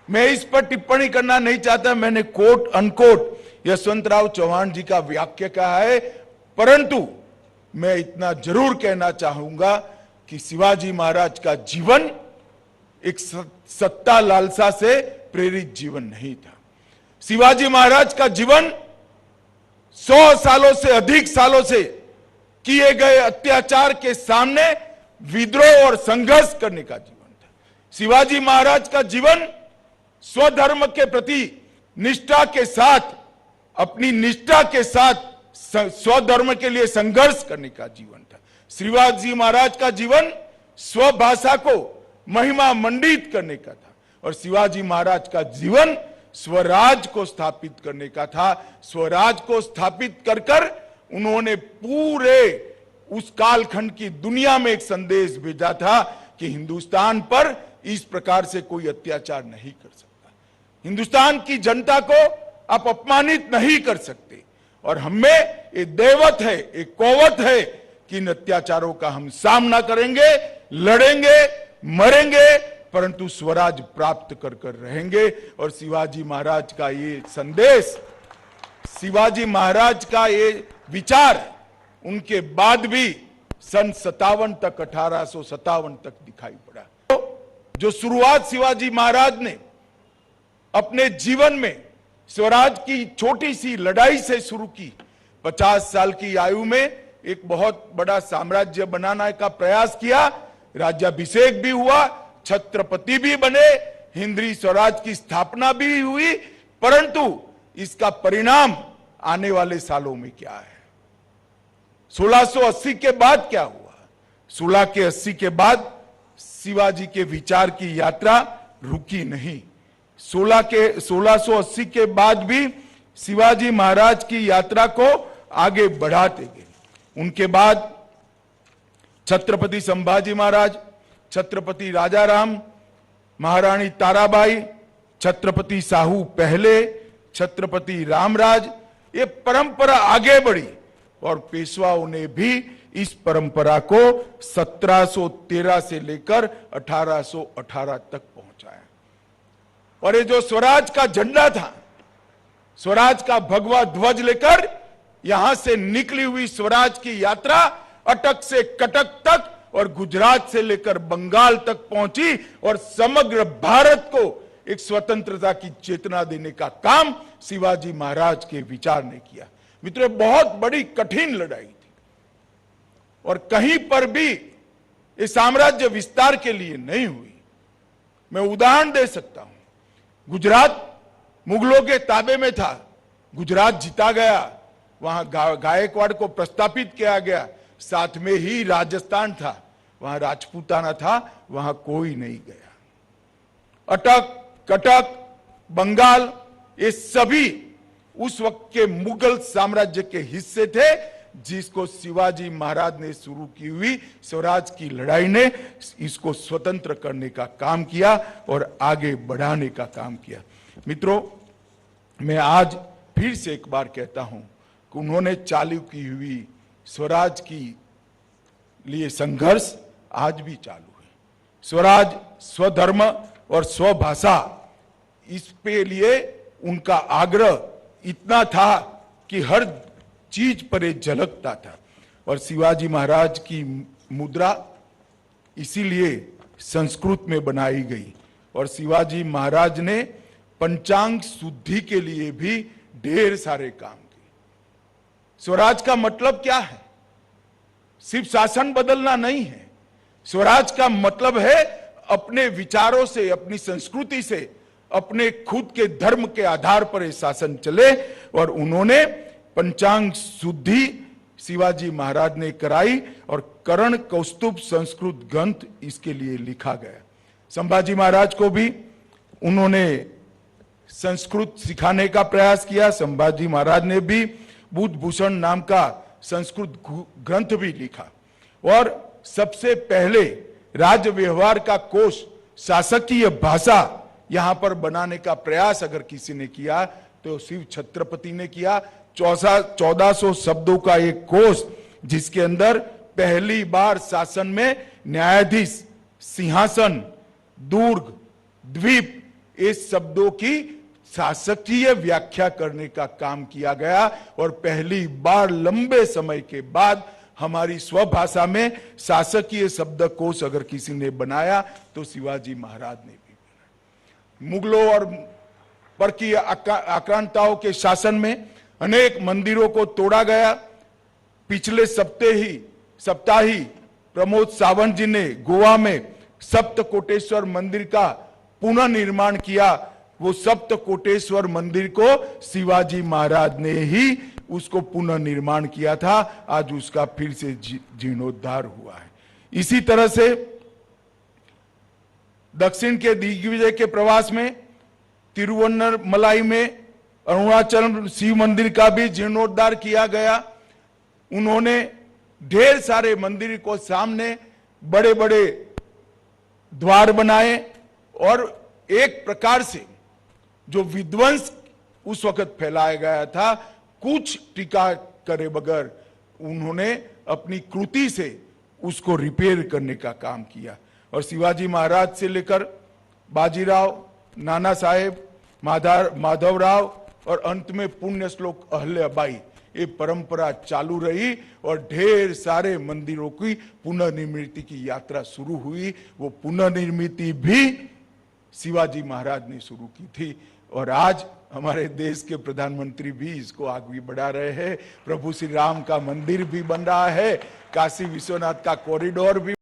मैं इस पर टिप्पणी करना नहीं चाहता, मैंने कोट अनकोट यशवंतराव चौहान जी का वाक्य कहा है, परंतु मैं इतना जरूर कहना चाहूंगा कि शिवाजी महाराज का जीवन एक सत्ता लालसा से प्रेरित जीवन नहीं था। शिवाजी महाराज का जीवन 100 सालों से अधिक सालों से किए गए अत्याचार के सामने विद्रोह और संघर्ष करने का जीवन था। शिवाजी महाराज का जीवन स्वधर्म के प्रति निष्ठा के साथ, अपनी निष्ठा के साथ स्वधर्म के लिए संघर्ष करने का जीवन था। शिवाजी महाराज का जीवन स्वभाषा को महिमा मंडित करने का था और शिवाजी महाराज का जीवन स्वराज को स्थापित करने का था। स्वराज को स्थापित कर कर उन्होंने पूरे उस कालखंड की दुनिया में एक संदेश भेजा था कि हिंदुस्तान पर इस प्रकार से कोई अत्याचार नहीं कर सकता, हिंदुस्तान की जनता को आप अपमानित नहीं कर सकते और हमें ये दैवत है, एक कौवत है कि इन अत्याचारों का हम सामना करेंगे, लड़ेंगे, मरेंगे, परंतु स्वराज प्राप्त कर कर रहेंगे। और शिवाजी महाराज का ये संदेश, शिवाजी महाराज का ये विचार उनके बाद भी सन 57 तक, 1857 तक दिखाई पड़ा। तो जो शुरुआत शिवाजी महाराज ने अपने जीवन में स्वराज की छोटी सी लड़ाई से शुरू की, 50 साल की आयु में एक बहुत बड़ा साम्राज्य बनाने का प्रयास किया, राज्याभिषेक भी हुआ, छत्रपति भी बने, हिंदवी स्वराज की स्थापना भी हुई, परंतु इसका परिणाम आने वाले सालों में क्या है? 1680 के बाद क्या हुआ? 1680 के बाद शिवाजी के विचार की यात्रा रुकी नहीं। 1680 के बाद भी शिवाजी महाराज की यात्रा को आगे बढ़ाते गए। उनके बाद छत्रपति संभाजी महाराज, छत्रपति राजाराम, महारानी ताराबाई, छत्रपति साहू पहले, छत्रपति रामराज, ये परंपरा आगे बढ़ी और पेशवाओं ने भी इस परंपरा को 1713 से लेकर 1818 तक पहुंचाया। और ये जो स्वराज का झंडा था, स्वराज का भगवा ध्वज लेकर यहां से निकली हुई स्वराज की यात्रा अटक से कटक तक और गुजरात से लेकर बंगाल तक पहुंची और समग्र भारत को एक स्वतंत्रता की चेतना देने का काम शिवाजी महाराज के विचार ने किया। मित्रों, बहुत बड़ी कठिन लड़ाई थी और कहीं पर भी ये साम्राज्य विस्तार के लिए नहीं हुई। मैं उदाहरण दे सकता हूं, गुजरात मुगलों के ताबे में था, गुजरात जीता गया, वहां गायकवाड़ को प्रस्तापित किया गया, साथ में ही राजस्थान था, वहां राजपूताना था, वहां कोई नहीं गया। अटक, कटक, बंगाल, ये सभी उस वक्त के मुगल साम्राज्य के हिस्से थे जिसको शिवाजी महाराज ने शुरू की हुई स्वराज की लड़ाई ने इसको स्वतंत्र करने का काम किया और आगे बढ़ाने का काम किया। मित्रों, मैं आज फिर से एक बार कहता हूं कि उन्होंने चालू की हुई स्वराज की लिए संघर्ष आज भी चालू है। स्वराज, स्वधर्म और स्वभाषा, इस पे लिए उनका आग्रह इतना था कि हर चीज पर झलकता था। और शिवाजी महाराज की मुद्रा इसीलिए संस्कृत में बनाई गई और शिवाजी महाराज ने पंचांग शुद्धि के लिए भी ढेर सारे काम किए। स्वराज का मतलब क्या है? सिर्फ शासन बदलना नहीं है। स्वराज का मतलब है अपने विचारों से, अपनी संस्कृति से, अपने खुद के धर्म के आधार पर शासन चले और उन्होंने पंचांग शुद्धि शिवाजी महाराज ने कराई और करण कौस्तुभ संस्कृत ग्रंथ इसके लिए लिखा गया। संभाजी महाराज को भी उन्होंने संस्कृत सिखाने का प्रयास किया। संभाजी महाराज ने भी बुद्ध भूषण नाम का संस्कृत ग्रंथ भी लिखा और सबसे पहले राज्य व्यवहार का कोश, शासकीय भाषा यहां पर बनाने का प्रयास अगर किसी ने किया तो शिव छत्रपति ने किया। 1400 शब्दों का एक कोश जिसके अंदर पहली बार शासन में न्यायाधीश, सिंहासन, दुर्ग, द्वीप इस शब्दों की शासकीय व्याख्या करने का काम किया गया और पहली बार लंबे समय के बाद हमारी स्वभाषा में शासकीय शब्दकोश अगर किसी ने बनाया तो शिवाजी महाराज ने भी बनाया। मुगलों और पर की आक्रांताओं के शासन में अनेक मंदिरों को तोड़ा गया। पिछले सप्ताह ही प्रमोद सावंत जी ने गोवा में सप्तकोटेश्वर मंदिर का पुनर्निर्माण किया। वो सप्तकोटेश्वर मंदिर को शिवाजी महाराज ने ही उसको पुनर्निर्माण किया था। आज उसका फिर से जीर्णोद्धार हुआ है। इसी तरह से दक्षिण के दिग्विजय के प्रवास में तिरुवन्नमलाई में अरुणाचल शिव मंदिर का भी जीर्णोद्धार किया गया। उन्होंने ढेर सारे मंदिर को सामने बड़े बड़े द्वार बनाए और एक प्रकार से जो विध्वंस उस वक्त फैलाया गया था, कुछ टीका करे बगैर उन्होंने अपनी कृति से उसको रिपेयर करने का काम किया। और शिवाजी महाराज से लेकर बाजीराव, नाना साहेब, माधवराव और अंत में पुण्य श्लोक अहल्याबाई, ये परंपरा चालू रही और ढेर सारे मंदिरों की पुनर्निर्मिति की यात्रा शुरू हुई। वो पुनर्निर्मिति भी शिवाजी महाराज ने शुरू की थी और आज हमारे देश के प्रधानमंत्री भी इसको आगे बढ़ा रहे हैं। प्रभु श्री राम का मंदिर भी बन रहा है, काशी विश्वनाथ का कॉरिडोर भी